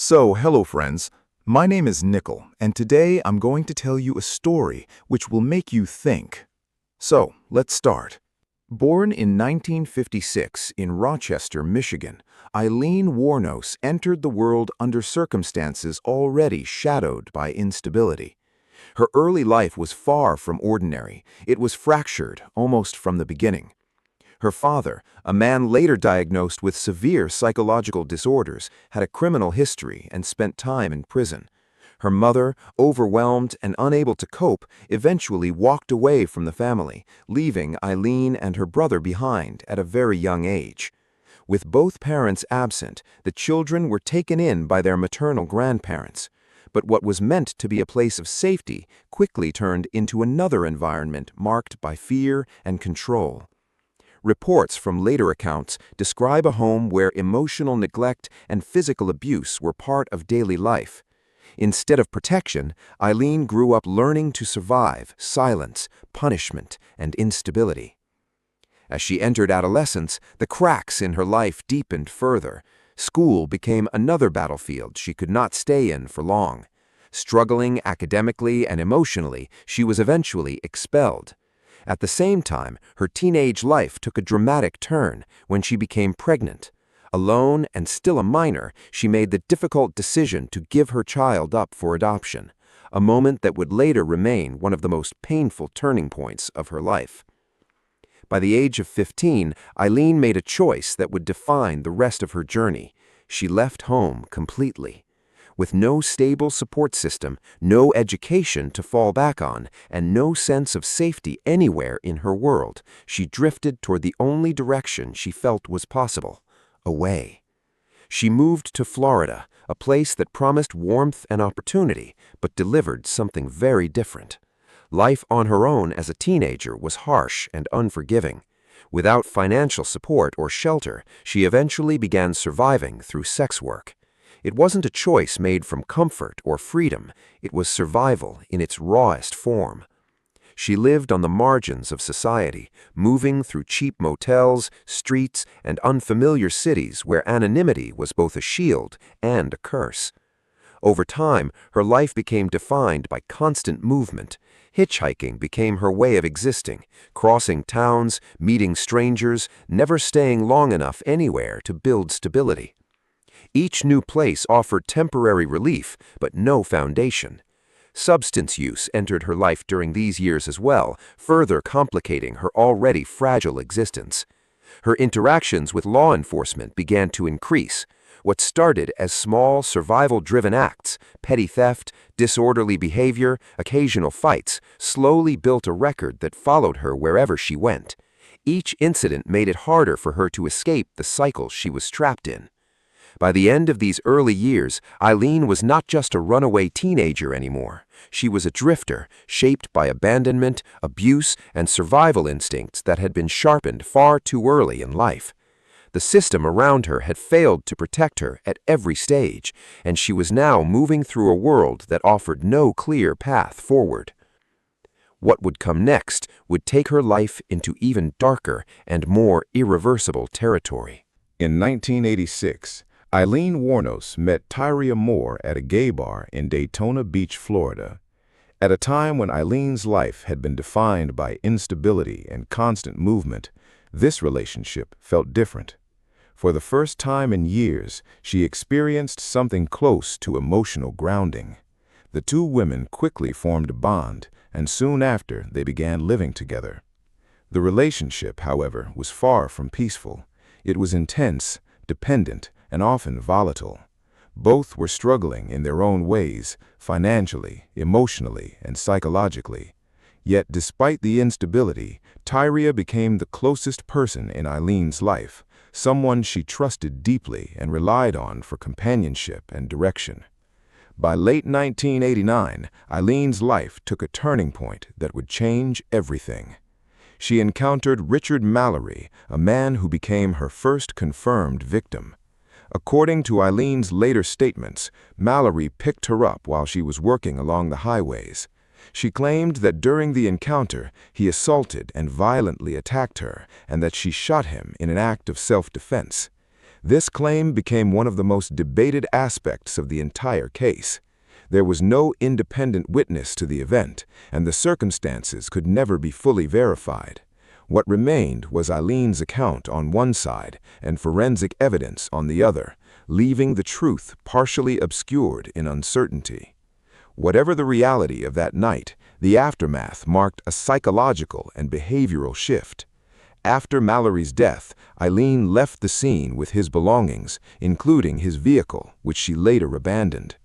Hello friends. My name is Nickel, and today I'm going to tell you a story which will make you think. Let's start. Born in 1956 in Rochester, Michigan, Aileen Wuornos entered the world under circumstances already shadowed by instability. Her early life was far from ordinary. It was fractured almost from the beginning. Her father, a man later diagnosed with severe psychological disorders, had a criminal history and spent time in prison. Her mother, overwhelmed and unable to cope, eventually walked away from the family, leaving Aileen and her brother behind at a very young age. With both parents absent, the children were taken in by their maternal grandparents. But what was meant to be a place of safety quickly turned into another environment marked by fear and control. Reports from later accounts describe a home where emotional neglect and physical abuse were part of daily life. Instead of protection, Aileen grew up learning to survive silence, punishment, and instability. As she entered adolescence, the cracks in her life deepened further. School became another battlefield she could not stay in for long. Struggling academically and emotionally, she was eventually expelled. At the same time, her teenage life took a dramatic turn when she became pregnant. Alone and still a minor, she made the difficult decision to give her child up for adoption, a moment that would later remain one of the most painful turning points of her life. By the age of 15, Aileen made a choice that would define the rest of her journey. She left home completely. With no stable support system, no education to fall back on, and no sense of safety anywhere in her world, she drifted toward the only direction she felt was possible: away. She moved to Florida, a place that promised warmth and opportunity, but delivered something very different. Life on her own as a teenager was harsh and unforgiving. Without financial support or shelter, she eventually began surviving through sex work. It wasn't a choice made from comfort or freedom, it was survival in its rawest form. She lived on the margins of society, moving through cheap motels, streets, and unfamiliar cities where anonymity was both a shield and a curse. Over time, her life became defined by constant movement. Hitchhiking became her way of existing, crossing towns, meeting strangers, never staying long enough anywhere to build stability. Each new place offered temporary relief, but no foundation. Substance use entered her life during these years as well, further complicating her already fragile existence. Her interactions with law enforcement began to increase. What started as small survival-driven acts, petty theft, disorderly behavior, occasional fights, slowly built a record that followed her wherever she went. Each incident made it harder for her to escape the cycle she was trapped in. By the end of these early years, Aileen was not just a runaway teenager anymore. She was a drifter, shaped by abandonment, abuse, and survival instincts that had been sharpened far too early in life. The system around her had failed to protect her at every stage, and she was now moving through a world that offered no clear path forward. What would come next would take her life into even darker and more irreversible territory. In 1986, Aileen Wuornos met Tyria Moore at a gay bar in Daytona Beach, Florida. At a time when Aileen's life had been defined by instability and constant movement, this relationship felt different. For the first time in years, she experienced something close to emotional grounding. The two women quickly formed a bond, and soon after they began living together. The relationship, however, was far from peaceful. It was intense, dependent, and often volatile. Both were struggling in their own ways, financially, emotionally, and psychologically. Yet despite the instability, Tyria became the closest person in Aileen's life, someone she trusted deeply and relied on for companionship and direction. By late 1989, Aileen's life took a turning point that would change everything. She encountered Richard Mallory, a man who became her first confirmed victim. According to Aileen's later statements, Mallory picked her up while she was working along the highways. She claimed that during the encounter, he assaulted and violently attacked her, and that she shot him in an act of self-defense. This claim became one of the most debated aspects of the entire case. There was no independent witness to the event, and the circumstances could never be fully verified. What remained was Aileen's account on one side and forensic evidence on the other, leaving the truth partially obscured in uncertainty. Whatever the reality of that night, the aftermath marked a psychological and behavioral shift. After Mallory's death, Aileen left the scene with his belongings, including his vehicle, which she later abandoned.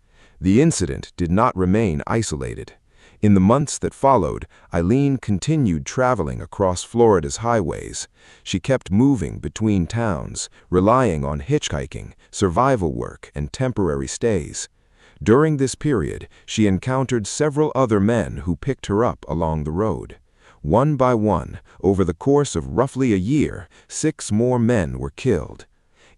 The incident did not remain isolated. In the months that followed, Aileen continued traveling across Florida's highways. She kept moving between towns, relying on hitchhiking, survival work, and temporary stays. During this period, she encountered several other men who picked her up along the road. One by one, over the course of roughly a year, 6 more men were killed.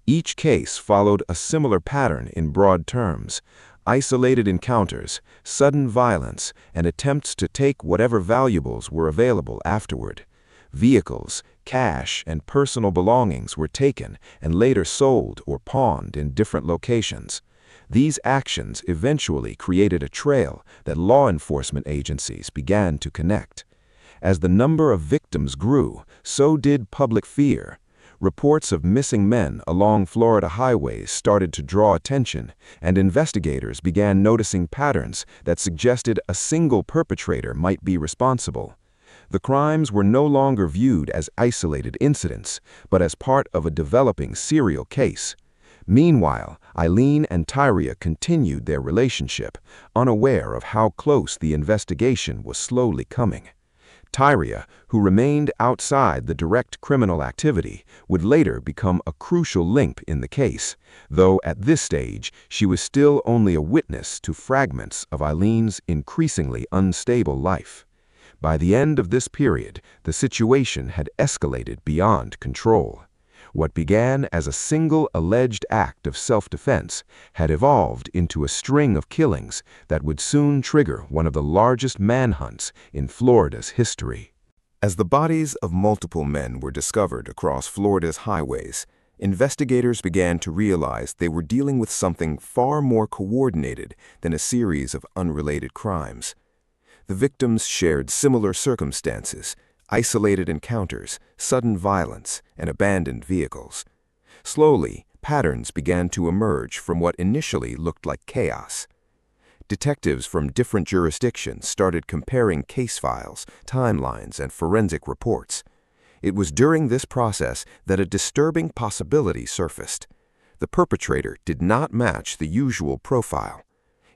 Each case followed a similar pattern in broad terms: isolated encounters, sudden violence, and attempts to take whatever valuables were available afterward. Vehicles, cash, and personal belongings were taken and later sold or pawned in different locations. These actions eventually created a trail that law enforcement agencies began to connect. As the number of victims grew, so did public fear. Reports of missing men along Florida highways started to draw attention, and investigators began noticing patterns that suggested a single perpetrator might be responsible. The crimes were no longer viewed as isolated incidents, but as part of a developing serial case. Meanwhile, Aileen and Tyria continued their relationship, unaware of how close the investigation was slowly coming. Tyria, who remained outside the direct criminal activity, would later become a crucial link in the case, though at this stage she was still only a witness to fragments of Aileen's increasingly unstable life. By the end of this period, the situation had escalated beyond control. What began as a single alleged act of self-defense had evolved into a string of killings that would soon trigger one of the largest manhunts in Florida's history. As the bodies of multiple men were discovered across Florida's highways, investigators began to realize they were dealing with something far more coordinated than a series of unrelated crimes. The victims shared similar circumstances: isolated encounters, sudden violence, and abandoned vehicles. Slowly, patterns began to emerge from what initially looked like chaos. Detectives from different jurisdictions started comparing case files, timelines, and forensic reports. It was during this process that a disturbing possibility surfaced. The perpetrator did not match the usual profile.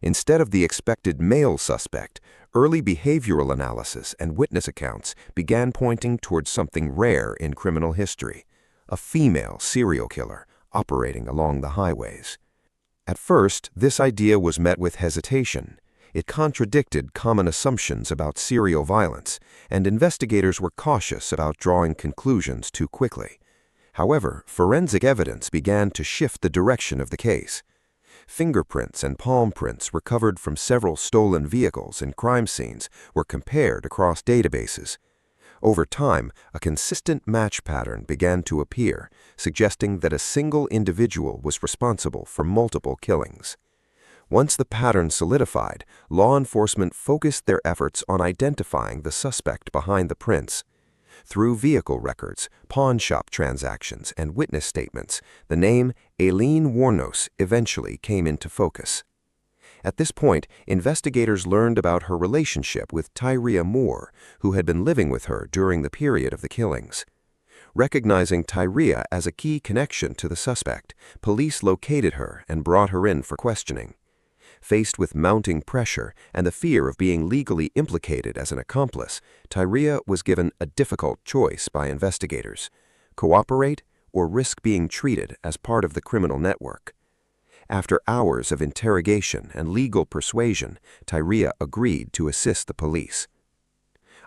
Instead of the expected male suspect, early behavioral analysis and witness accounts began pointing towards something rare in criminal history: a female serial killer operating along the highways. At first, this idea was met with hesitation. It contradicted common assumptions about serial violence, and investigators were cautious about drawing conclusions too quickly. However, forensic evidence began to shift the direction of the case. Fingerprints and palm prints recovered from several stolen vehicles and crime scenes were compared across databases. Over time, a consistent match pattern began to appear, suggesting that a single individual was responsible for multiple killings. Once the pattern solidified, law enforcement focused their efforts on identifying the suspect behind the prints. Through vehicle records, pawn shop transactions, and witness statements, the name Aileen Wuornos eventually came into focus. At this point, investigators learned about her relationship with Tyria Moore, who had been living with her during the period of the killings. Recognizing Tyria as a key connection to the suspect, police located her and brought her in for questioning. Faced with mounting pressure and the fear of being legally implicated as an accomplice, Tyria was given a difficult choice by investigators: cooperate or risk being treated as part of the criminal network. After hours of interrogation and legal persuasion, Tyria agreed to assist the police.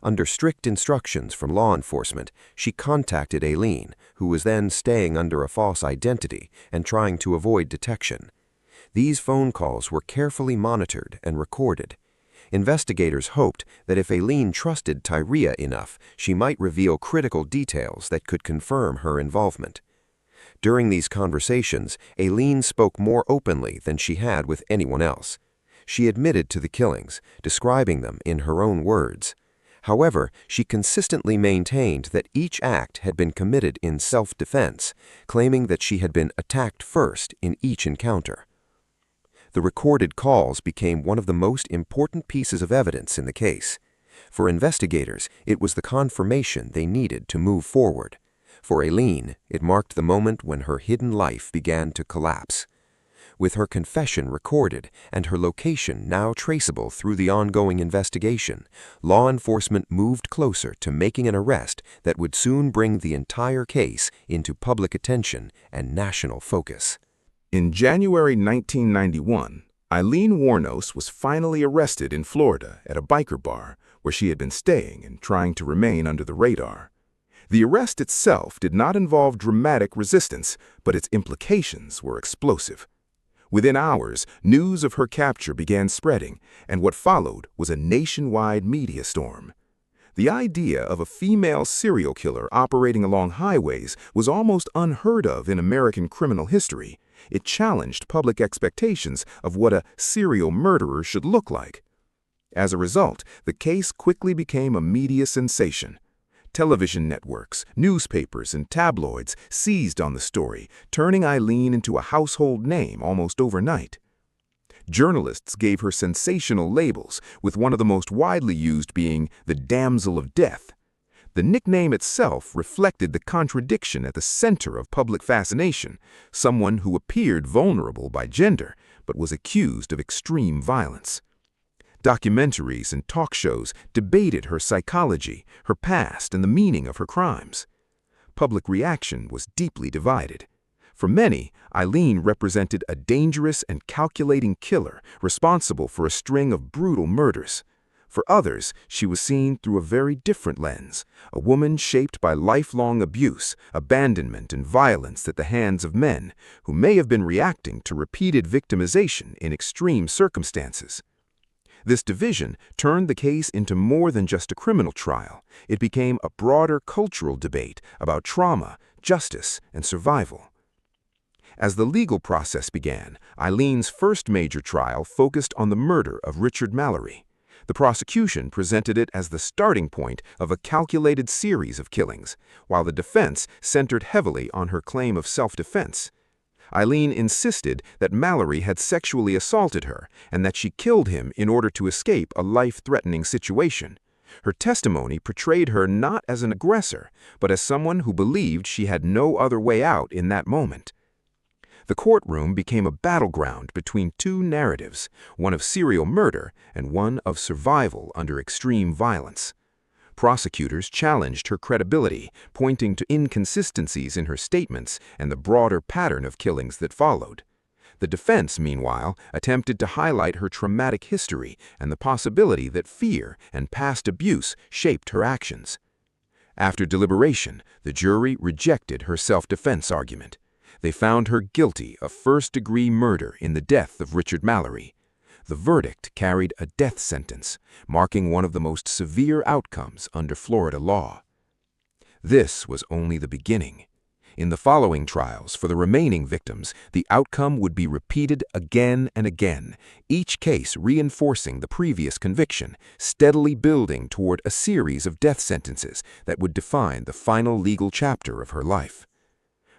Under strict instructions from law enforcement, she contacted Aileen, who was then staying under a false identity and trying to avoid detection. These phone calls were carefully monitored and recorded. Investigators hoped that if Aileen trusted Tyria enough, she might reveal critical details that could confirm her involvement. During these conversations, Aileen spoke more openly than she had with anyone else. She admitted to the killings, describing them in her own words. However, she consistently maintained that each act had been committed in self-defense, claiming that she had been attacked first in each encounter. The recorded calls became one of the most important pieces of evidence in the case. For investigators, it was the confirmation they needed to move forward. For Aileen, it marked the moment when her hidden life began to collapse. With her confession recorded and her location now traceable through the ongoing investigation, law enforcement moved closer to making an arrest that would soon bring the entire case into public attention and national focus. In January 1991, Aileen Wuornos was finally arrested in Florida at a biker bar where she had been staying and trying to remain under the radar. The arrest itself did not involve dramatic resistance, but its implications were explosive. Within hours, news of her capture began spreading, and what followed was a nationwide media storm. The idea of a female serial killer operating along highways was almost unheard of in American criminal history. It challenged public expectations of what a serial murderer should look like. As a result, the case quickly became a media sensation. Television networks, newspapers, and tabloids seized on the story, turning Aileen into a household name almost overnight. Journalists gave her sensational labels, with one of the most widely used being the Damsel of Death. The nickname itself reflected the contradiction at the center of public fascination, someone who appeared vulnerable by gender, but was accused of extreme violence. Documentaries and talk shows debated her psychology, her past, and the meaning of her crimes. Public reaction was deeply divided. For many, Aileen represented a dangerous and calculating killer responsible for a string of brutal murders. For others, she was seen through a very different lens, a woman shaped by lifelong abuse, abandonment, and violence at the hands of men who may have been reacting to repeated victimization in extreme circumstances. This division turned the case into more than just a criminal trial. It became a broader cultural debate about trauma, justice, and survival. As the legal process began, Aileen's first major trial focused on the murder of Richard Mallory. The prosecution presented it as the starting point of a calculated series of killings, while the defense centered heavily on her claim of self-defense. Aileen insisted that Mallory had sexually assaulted her and that she killed him in order to escape a life-threatening situation. Her testimony portrayed her not as an aggressor, but as someone who believed she had no other way out in that moment. The courtroom became a battleground between two narratives, one of serial murder and one of survival under extreme violence. Prosecutors challenged her credibility, pointing to inconsistencies in her statements and the broader pattern of killings that followed. The defense, meanwhile, attempted to highlight her traumatic history and the possibility that fear and past abuse shaped her actions. After deliberation, the jury rejected her self-defense argument. They found her guilty of first-degree murder in the death of Richard Mallory. The verdict carried a death sentence, marking one of the most severe outcomes under Florida law. This was only the beginning. In the following trials for the remaining victims, the outcome would be repeated again and again, each case reinforcing the previous conviction, steadily building toward a series of death sentences that would define the final legal chapter of her life.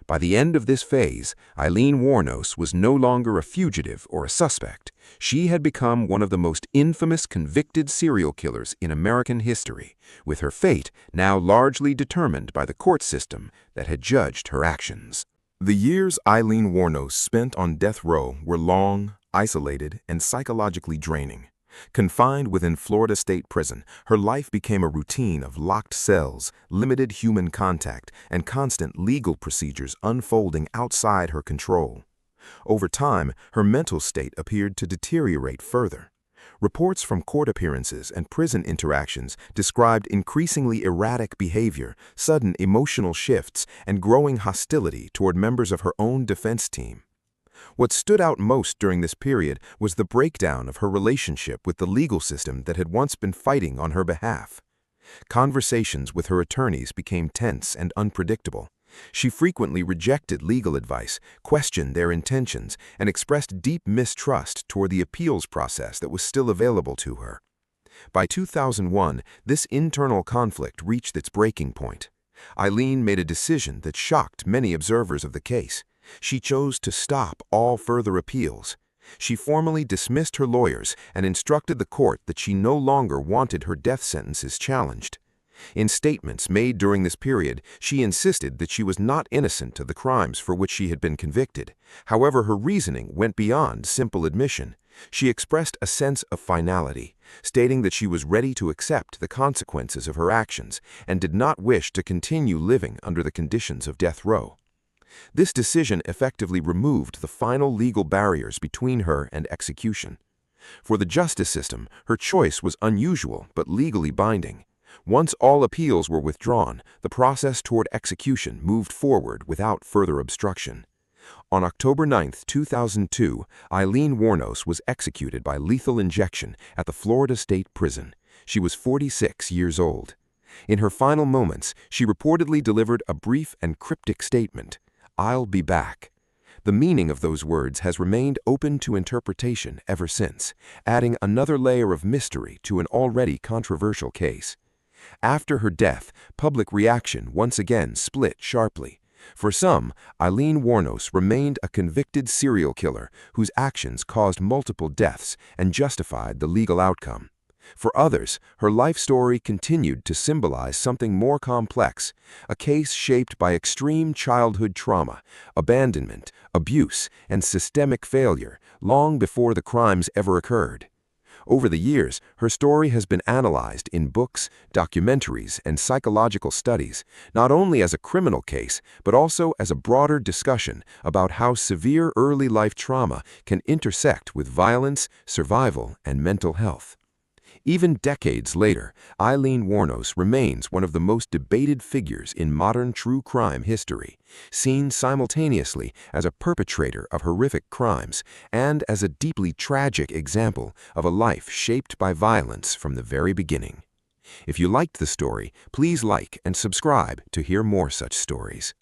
By the end of this phase, Aileen Wuornos was no longer a fugitive or a suspect. She had become one of the most infamous convicted serial killers in American history, with her fate now largely determined by the court system that had judged her actions. The years Aileen Wuornos spent on death row were long, isolated, and psychologically draining. Confined within Florida State Prison, her life became a routine of locked cells, limited human contact, and constant legal procedures unfolding outside her control. Over time, her mental state appeared to deteriorate further. Reports from court appearances and prison interactions described increasingly erratic behavior, sudden emotional shifts, and growing hostility toward members of her own defense team. What stood out most during this period was the breakdown of her relationship with the legal system that had once been fighting on her behalf. Conversations with her attorneys became tense and unpredictable. She frequently rejected legal advice, questioned their intentions, and expressed deep mistrust toward the appeals process that was still available to her. By 2001, this internal conflict reached its breaking point. Aileen made a decision that shocked many observers of the case. She chose to stop all further appeals. She formally dismissed her lawyers and instructed the court that she no longer wanted her death sentences challenged. In statements made during this period, she insisted that she was not innocent of the crimes for which she had been convicted. However, her reasoning went beyond simple admission. She expressed a sense of finality, stating that she was ready to accept the consequences of her actions and did not wish to continue living under the conditions of death row. This decision effectively removed the final legal barriers between her and execution. For the justice system, her choice was unusual but legally binding. Once all appeals were withdrawn, the process toward execution moved forward without further obstruction. On October 9, 2002, Aileen Wuornos was executed by lethal injection at the Florida State Prison. She was 46 years old. In her final moments, she reportedly delivered a brief and cryptic statement, "I'll be back." The meaning of those words has remained open to interpretation ever since, adding another layer of mystery to an already controversial case. After her death, public reaction once again split sharply. For some, Aileen Wuornos remained a convicted serial killer whose actions caused multiple deaths and justified the legal outcome. For others, her life story continued to symbolize something more complex, a case shaped by extreme childhood trauma, abandonment, abuse, and systemic failure long before the crimes ever occurred. Over the years, her story has been analyzed in books, documentaries, and psychological studies, not only as a criminal case, but also as a broader discussion about how severe early life trauma can intersect with violence, survival, and mental health. Even decades later, Aileen Wuornos remains one of the most debated figures in modern true crime history, seen simultaneously as a perpetrator of horrific crimes and as a deeply tragic example of a life shaped by violence from the very beginning. If you liked the story, please like and subscribe to hear more such stories.